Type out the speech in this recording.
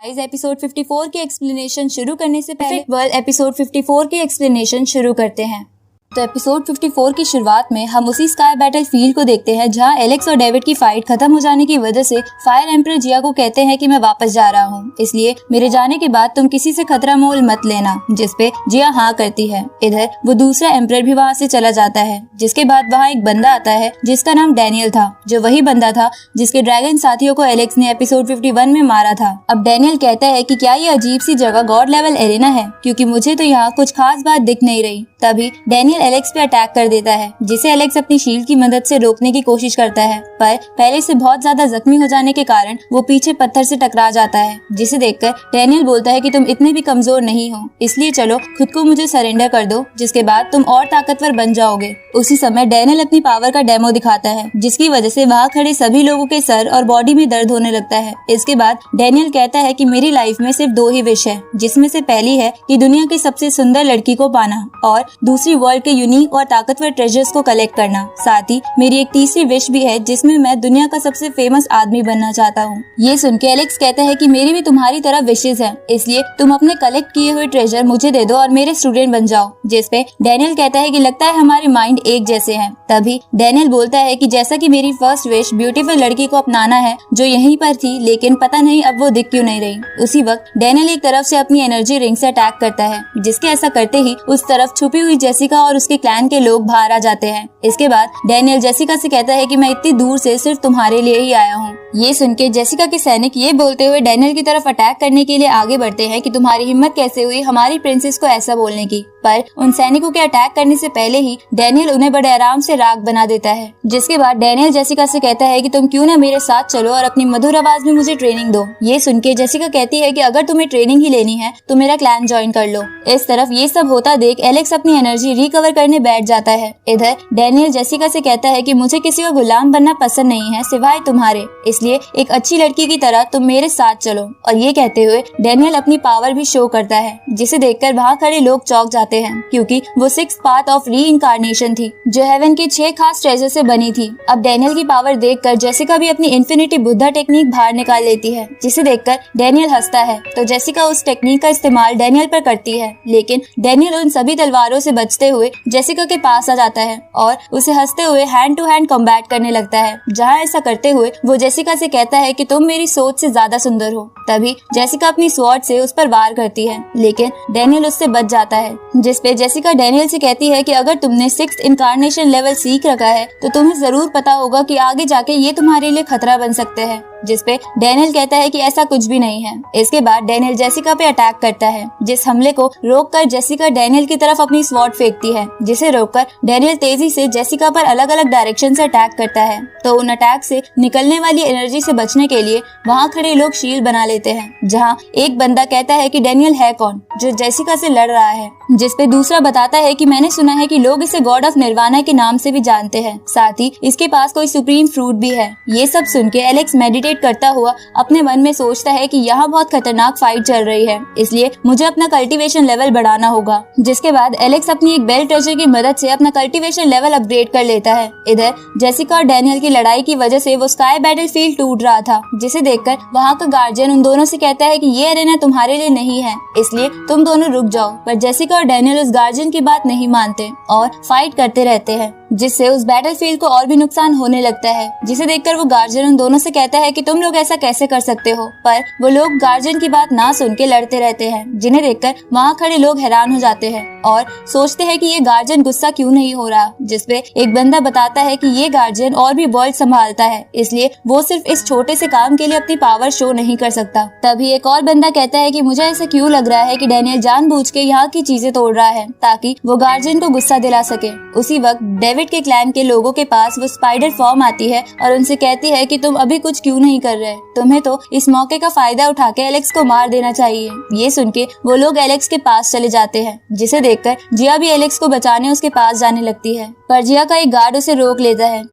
Episode 54 की explanation शुरू करने से पहले वर्ल्ड एपिसोड 54 की एक्सप्लेनेशन शुरू करते हैं। तो एपिसोड 54 की शुरुआत में हम उसी स्काई बैटल फील्ड को देखते हैं जहां एलेक्स और डेविड की फाइट खत्म हो जाने की वजह से फायर एम्पर जिया को कहते हैं कि मैं वापस जा रहा हूं, इसलिए मेरे जाने के बाद तुम किसी से खतरा मोल मत लेना, जिसपे जिया हाँ करती है। इधर वो दूसरा एम्पर भी वहाँ से चला जाता है, जिसके बाद वहाँ एक बंदा आता है जिसका नाम डैनियल था, जो वही बंदा था जिसके ड्रैगन साथियों को एलेक्स ने एपिसोड 51 में मारा था। अब डैनियल कहता है कि क्या ये अजीब सी जगह गॉड लेवल एरेना है, क्योंकि मुझे तो यहाँ कुछ खास बात दिख नहीं रही। तभी डैनियल एलेक्स पे अटैक कर देता है, जिसे एलेक्स अपनी शील्ड की मदद से रोकने की कोशिश करता है, पर पहले से बहुत ज्यादा जख्मी हो जाने के कारण वो पीछे पत्थर से टकरा जाता है, जिसे देखकर डैनियल बोलता है कि तुम इतने भी कमजोर नहीं हो, इसलिए चलो खुद को मुझे सरेंडर कर दो, जिसके बाद तुम और ताकतवर बन जाओगे। उसी समय डैनियल अपनी पावर का डेमो दिखाता है, जिसकी वजह से वहाँ खड़े सभी लोगों के सर और बॉडी में दर्द होने लगता है। इसके बाद डैनियल कहता है कि मेरी लाइफ में सिर्फ 2 ही विश है, जिसमें से पहली है कि दुनिया की सबसे सुंदर लड़की को पाना और दूसरी वर्ल्ड के यूनिक और ताकतवर ट्रेजर्स को कलेक्ट करना। साथ ही मेरी एक तीसरी विश भी है, जिसमें मैं दुनिया का सबसे फेमस आदमी बनना चाहता हूँ। ये सुन के एलेक्स कहता है कि मेरी भी तुम्हारी तरह विशेष है, इसलिए तुम अपने कलेक्ट किए हुए ट्रेजर मुझे दे दो और मेरे स्टूडेंट बन जाओ। जिसपे डैनियल कहता है कि लगता है हमारे माइंड एक जैसे हैं। तभी डैनियल बोलता है कि जैसा कि मेरी फर्स्ट विश ब्यूटीफुल लड़की को अपनाना है जो यहीं पर थी, लेकिन पता नहीं अब वो दिख क्यों नहीं रही। उसी वक्त डैनियल एक तरफ से अपनी एनर्जी रिंग से अटैक करता है, जिसके ऐसा करते ही उस तरफ छुपी हुई जेसिका और उसके क्लैन के लोग बाहर आ जाते हैं। इसके बाद डैनियल जेसिका से कहता है कि मैं इतनी दूर से सिर्फ तुम्हारे लिए ही आया हूँ। ये सुन के जेसिका के सैनिक ये बोलते हुए डैनियल की तरफ अटैक करने के लिए आगे बढ़ते हैं कि तुम्हारी हिम्मत कैसे हुई हमारी प्रिंसेस को ऐसा बोलने की। पर उन सैनिकों के अटैक करने से पहले ही डैनियल उन्हें बड़े आराम से राग बना देता है। जिसके बाद डैनियल जेसिका से कहता है कि तुम क्यों ना मेरे साथ चलो और अपनी मधुर आवाज में मुझे ट्रेनिंग दो। ये सुन के जेसिका कहती है कि अगर तुम्हें ट्रेनिंग ही लेनी है तो मेरा क्लैन ज्वाइन कर लो। इस तरफ ये सब होता देख एलेक्स अपनी एनर्जी रिकवर करने बैठ जाता है। इधर डैनियल जेसिका से कहता है कि मुझे किसी का गुलाम बनना पसंद नहीं है सिवाय तुम्हारे, इसलिए एक अच्छी लड़की की तरह तुम मेरे साथ चलो। और ये कहते हुए डैनियल अपनी पावर भी शो करता है, जिसे देखकर वहाँ खड़े लोग चौंक जाते हैं, क्योंकि वो 6th पाथ ऑफ री-इनकार्नेशन थी, जो हेवन के 6 खास ट्रेजर से बनी थी। अब डैनियल की पावर देखकर जेसिका भी अपनी इन्फिनिटी बुद्धा टेक्निक बाहर निकाल लेती है, जिसे देखकर डैनियल हंसता है। तो जेसिका उस टेक्निक का इस्तेमाल डैनियल पर करती है, लेकिन डैनियल उन सभी तलवारों से बचते हुए जेसिका के पास आ जाता है और उसे हंसते हुए हैंड टू हैंड कॉम्बैट करने लगता है। जहाँ ऐसा करते हुए वो जेसिका से कहता है कि तुम मेरी सोच से ज्यादा सुंदर हो। तभी जेसिका अपनी स्वॉर्ड से उस पर वार करती है, लेकिन डैनियल उससे बच जाता है। जिसपे जेसिका डैनियल से कहती है कि अगर तुमने 6th इनकार्नेशन लेवल सीख रखा है तो तुम्हें जरूर पता होगा कि आगे जाके ये तुम्हारे लिए खतरा बन सकते हैं। जिसपे डैनियल कहता है कि ऐसा कुछ भी नहीं है। इसके बाद डैनियल जेसिका पे अटैक करता है, जिस हमले को रोककर जेसिका डैनियल की तरफ अपनी स्वॉर्ड फेंकती है, जिसे रोककर डैनियल तेजी से जेसिका पर अलग अलग डायरेक्शन से अटैक करता है। तो उन अटैक से निकलने वाली एनर्जी से बचने के लिए वहाँ खड़े लोग शील्ड बना लेते हैं, जहाँ एक बंदा कहता है कि डैनियल है कौन जो जेसिका से लड़ रहा है। जिसपे दूसरा बताता है कि मैंने सुना है कि लोग इसे गॉड ऑफ निर्वाणा के नाम से भी जानते हैं, साथ ही इसके पास कोई सुप्रीम फ्रूट भी है। ये सब सुन के एलेक्स मेडिटेट करता हुआ अपने मन में सोचता है कि यहाँ बहुत खतरनाक फाइट चल रही है, इसलिए मुझे अपना कल्टीवेशन लेवल बढ़ाना होगा। जिसके बाद एलेक्स अपनी एक बेल ट्रेजर की मदद से अपना कल्टीवेशन लेवल अपग्रेड कर लेता है। इधर जेसिका और डैनियल की लड़ाई की वजह से वो स्काई बैटल फील्ड टूट रहा था, जिसे देखकर वहाँ का गार्जियन उन दोनों से कहता है कि ये एरेना तुम्हारे लिए नहीं है, इसलिए तुम दोनों रुक जाओ। पर जेसिका और डैनियल उस गार्जियन की बात नहीं मानते और फाइट करते रहते हैं, जिससे उस बैटलफील्ड को और भी नुकसान होने लगता है। जिसे देखकर वो गार्जियन उन दोनों से कहता है कि तुम लोग ऐसा कैसे कर सकते हो, पर वो लोग गार्जियन की बात ना सुन के लड़ते रहते हैं, जिन्हें देखकर वहाँ खड़े लोग हैरान हो जाते हैं और सोचते हैं कि ये गार्जियन गुस्सा क्यों नहीं हो रहा। जिसपे एक बंदा बताता है कि ये गार्जियन और भी वर्ल्ड संभालता है, इसलिए वो सिर्फ इस छोटे से काम के लिए अपनी पावर शो नहीं कर सकता। तभी एक और बंदा कहता है कि मुझे ऐसा क्यों लग रहा है कि डैनियल जानबूझ के यहाँ की चीजें तोड़ रहा है ताकि वो गार्जियन को गुस्सा दिला सके। उसी वक्त डेविड के क्लैन के लोगों के पास वो स्पाइडर फॉर्म आती है और उनसे कहती है कि तुम अभी कुछ क्यों नहीं कर रहे, तुम्हें तो इस मौके का फायदा उठा के एलेक्स को मार देना चाहिए। ये सुन के वो लोग एलेक्स के पास चले जाते हैं, जिसे देखकर जिया भी एलेक्स को बचाने उसके पास जाने लगती है, पर जिया का एक गार्ड उसे रोक लेता है।